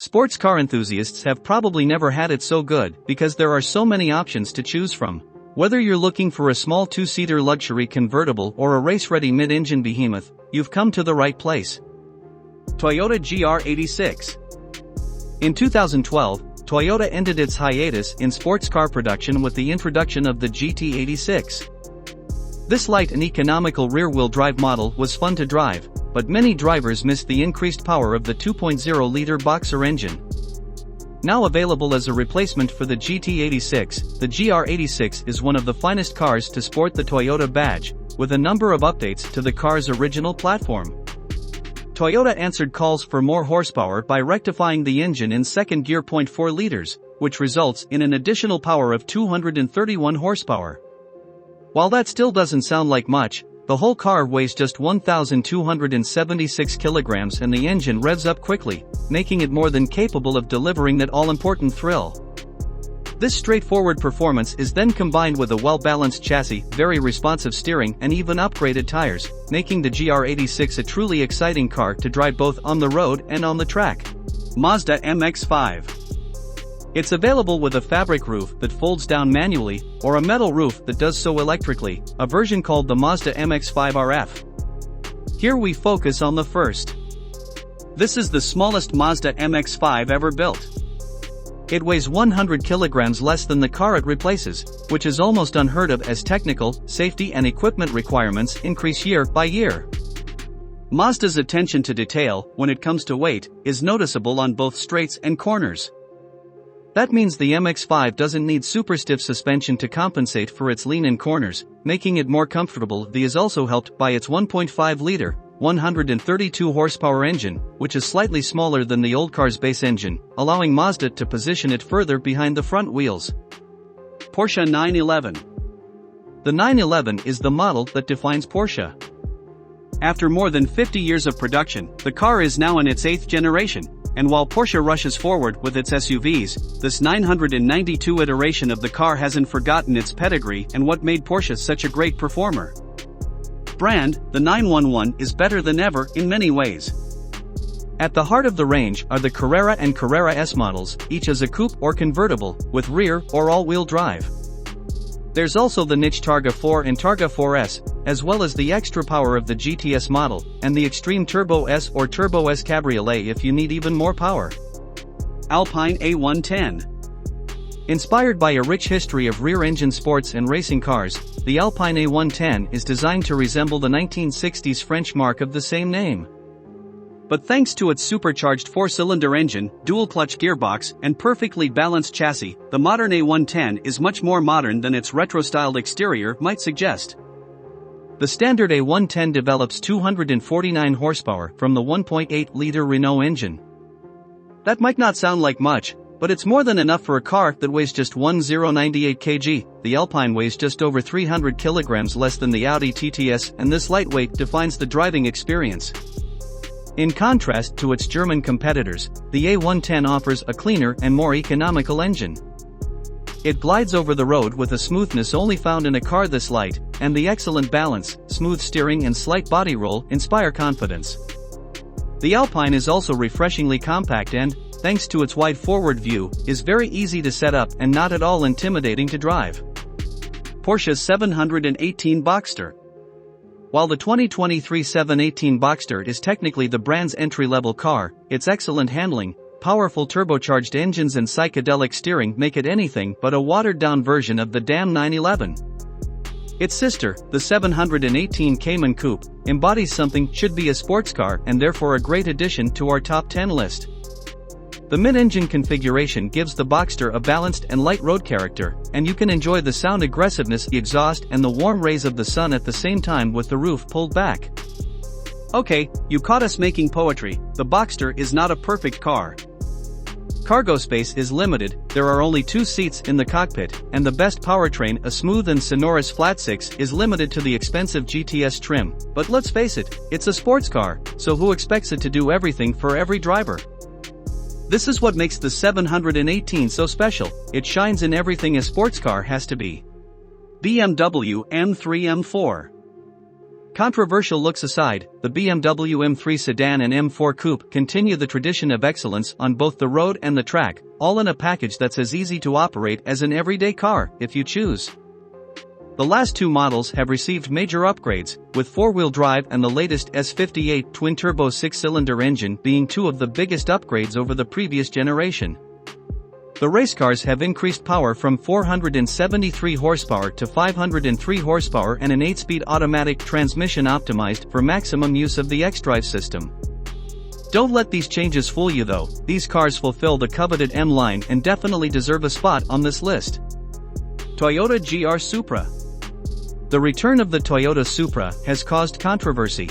Sports car enthusiasts have probably never had it so good because there are so many options to choose from. Whether you're looking for a small two-seater luxury convertible or a race-ready mid-engine behemoth, you've come to the right place. Toyota GR86. In 2012, Toyota ended its hiatus in sports car production with the introduction of the GT86. This light and economical rear-wheel drive model was fun to drive, but many drivers missed the increased power of the 2.0-liter Boxster engine. Now available as a replacement for the GT86, the GR86 is one of the finest cars to sport the Toyota badge, with a number of updates to the car's original platform. Toyota answered calls for more horsepower by rectifying the engine in second gear. 0.4 liters, which results in an additional power of 231 horsepower. While that still doesn't sound like much, the whole car weighs just 1,276 kilograms and the engine revs up quickly, making it more than capable of delivering that all-important thrill. This straightforward performance is then combined with a well-balanced chassis, very responsive steering and even upgraded tires, making the GR86 a truly exciting car to drive both on the road and on the track. Mazda MX-5. It's available with a fabric roof that folds down manually, or a metal roof that does so electrically, a version called the Mazda MX-5 RF. Here we focus on the first. This is the smallest Mazda MX-5 ever built. It weighs 100 kilograms less than the car it replaces, which is almost unheard of as technical, safety and equipment requirements increase year by year. Mazda's attention to detail, when it comes to weight, is noticeable on both straights and corners. That means the MX-5 doesn't need super stiff suspension to compensate for its lean in corners, making it more comfortable. The is also helped by its 1.5-liter, 132 horsepower engine, which is slightly smaller than the old car's base engine, allowing Mazda to position it further behind the front wheels. Porsche 911. The 911 is the model that defines Porsche. After more than 50 years of production, the car is now in its 8th generation. And while Porsche rushes forward with its SUVs, this 992 iteration of the car hasn't forgotten its pedigree and what made Porsche such a great performer. Brand, the 911 is better than ever in many ways. At the heart of the range are the Carrera and Carrera S models, each as a coupe or convertible, with rear or all-wheel drive. There's also the niche Targa 4 and Targa 4S, as well as the extra power of the GTS model, and the Extreme Turbo S or Turbo S Cabriolet if you need even more power. Alpine A110. Inspired by a rich history of rear-engine sports and racing cars, the Alpine A110 is designed to resemble the 1960s French marque of the same name. But thanks to its supercharged 4-cylinder engine, dual-clutch gearbox, and perfectly balanced chassis, the modern A110 is much more modern than its retro-styled exterior might suggest. The standard A110 develops 249 horsepower from the 1.8-liter Renault engine. That might not sound like much, but it's more than enough for a car that weighs just 1,098 kg. The Alpine weighs just over 300 kilograms less than the Audi TT, and this lightweight defines the driving experience. In contrast to its German competitors, the A110 offers a cleaner and more economical engine. It glides over the road with a smoothness only found in a car this light, and the excellent balance, smooth steering and slight body roll inspire confidence. The Alpine is also refreshingly compact and, thanks to its wide forward view, is very easy to set up and not at all intimidating to drive. Porsche 718 Boxster. While the 2023 718 Boxster is technically the brand's entry-level car, its excellent handling, powerful turbocharged engines and psychedelic steering make it anything but a watered-down version of the damn 911. Its sister, the 718 Cayman Coupe, embodies something should be a sports car and therefore a great addition to our top 10 list. The mid-engine configuration gives the Boxster a balanced and light road character, and you can enjoy the sound aggressiveness, the exhaust and the warm rays of the sun at the same time with the roof pulled back. Okay, you caught us making poetry. The Boxster is not a perfect car. Cargo space is limited, there are only 2 seats in the cockpit, and the best powertrain, a smooth and sonorous flat-six, is limited to the expensive GTS trim. But let's face it, it's a sports car, so who expects it to do everything for every driver? This is what makes the 718 so special, it shines in everything a sports car has to be. BMW M3 M4. Controversial looks aside, the BMW M3 sedan and M4 coupe continue the tradition of excellence on both the road and the track, all in a package that's as easy to operate as an everyday car, if you choose. The last two models have received major upgrades, with four-wheel drive and the latest S58 twin-turbo six-cylinder engine being two of the biggest upgrades over the previous generation. The race cars have increased power from 473 horsepower to 503 horsepower and an 8-speed automatic transmission optimized for maximum use of the xDrive system. Don't let these changes fool you though, these cars fulfill the coveted M-line and definitely deserve a spot on this list. Toyota GR Supra. The return of the Toyota Supra has caused controversy.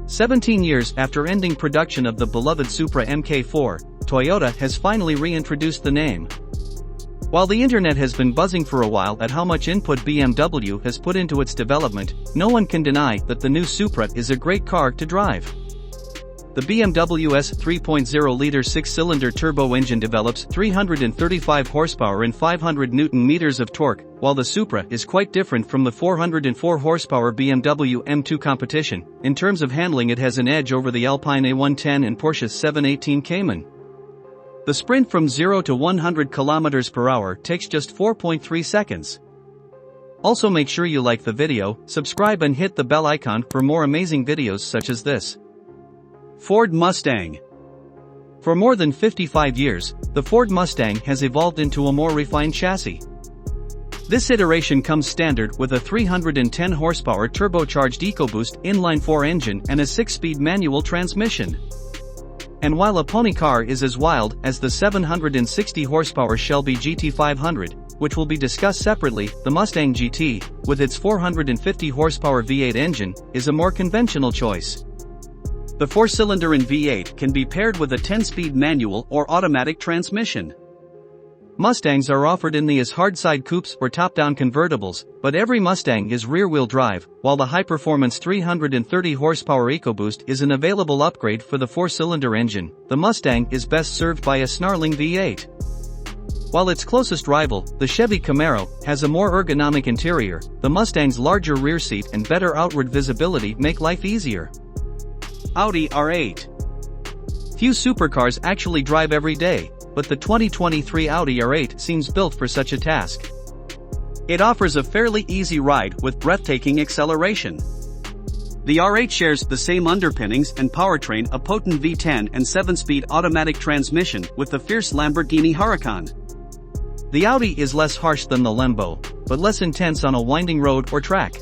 17 years after ending production of the beloved Supra Mk4, Toyota has finally reintroduced the name. While the internet has been buzzing for a while at how much input BMW has put into its development, no one can deny that the new Supra is a great car to drive. The BMW S 3.0-liter six-cylinder turbo engine develops 335 horsepower and 500 Nm of torque, while the Supra is quite different from the 404 horsepower BMW M2 competition. In terms of handling, it has an edge over the Alpine A110 and Porsche 718 Cayman. The sprint from 0 to 100 km per hour takes just 4.3 seconds. Also, make sure you like the video, subscribe and hit the bell icon for more amazing videos such as this. Ford Mustang. For more than 55 years, the Ford Mustang has evolved into a more refined chassis. This iteration comes standard with a 310 horsepower turbocharged EcoBoost inline-4 engine and a 6-speed manual transmission. And while a pony car is as wild as the 760 horsepower Shelby GT500, which will be discussed separately, the Mustang GT, with its 450 horsepower V8 engine, is a more conventional choice. The 4-cylinder and V8 can be paired with a 10-speed manual or automatic transmission. Mustangs are offered in the as hard-side coupes or top-down convertibles, but every Mustang is rear-wheel drive, while the high-performance 330 horsepower EcoBoost is an available upgrade for the 4-cylinder engine. The Mustang is best served by a snarling V8. While its closest rival, the Chevy Camaro, has a more ergonomic interior, the Mustang's larger rear seat and better outward visibility make life easier. Audi R8. Few supercars actually drive every day, but the 2023 Audi R8 seems built for such a task. It offers a fairly easy ride with breathtaking acceleration. The R8 shares the same underpinnings and powertrain, a potent V10 and 7-speed automatic transmission with the fierce Lamborghini Huracan. The Audi is less harsh than the Lambo, but less intense on a winding road or track.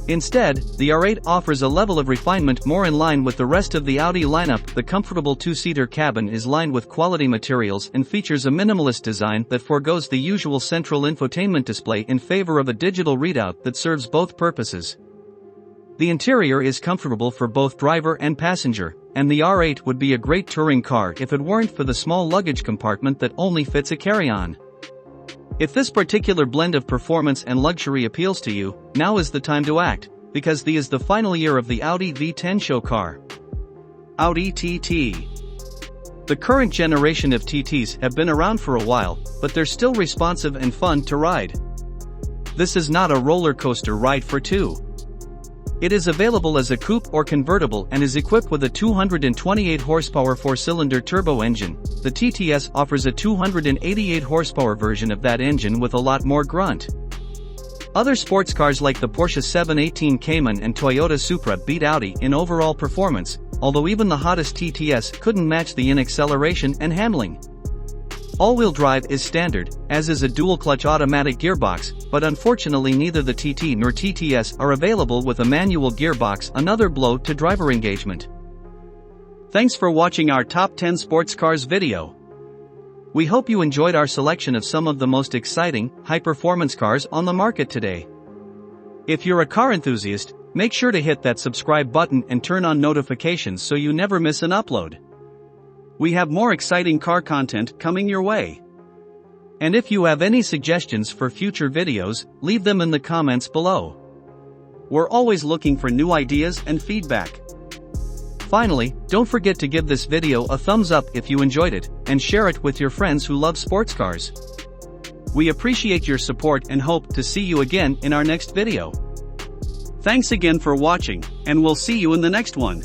Instead, the R8 offers a level of refinement more in line with the rest of the Audi lineup. The comfortable two-seater cabin is lined with quality materials and features a minimalist design that forgoes the usual central infotainment display in favor of a digital readout that serves both purposes. The interior is comfortable for both driver and passenger, and the R8 would be a great touring car if it weren't for the small luggage compartment that only fits a carry-on. If this particular blend of performance and luxury appeals to you, now is the time to act, because this is the final year of the Audi V10 show car. Audi TT. The current generation of TTs have been around for a while, but they're still responsive and fun to ride. This is not a roller coaster ride for two. It is available as a coupe or convertible and is equipped with a 228 horsepower 4-cylinder turbo engine. The TTS offers a 288 horsepower version of that engine with a lot more grunt. Other sports cars like the Porsche 718 Cayman and Toyota Supra beat Audi in overall performance, although even the hottest TTS couldn't match the in acceleration and handling. All-wheel drive is standard, as is a dual-clutch automatic gearbox, but unfortunately neither the TT nor TTS are available with a manual gearbox, another blow to driver engagement. Thanks for watching our Top 10 Sports Cars video. We hope you enjoyed our selection of some of the most exciting, high-performance cars on the market today. If you're a car enthusiast, make sure to hit that subscribe button and turn on notifications so you never miss an upload. We have more exciting car content coming your way. And if you have any suggestions for future videos, leave them in the comments below. We're always looking for new ideas and feedback. Finally, don't forget to give this video a thumbs up if you enjoyed it, and share it with your friends who love sports cars. We appreciate your support and hope to see you again in our next video. Thanks again for watching, and we'll see you in the next one.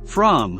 From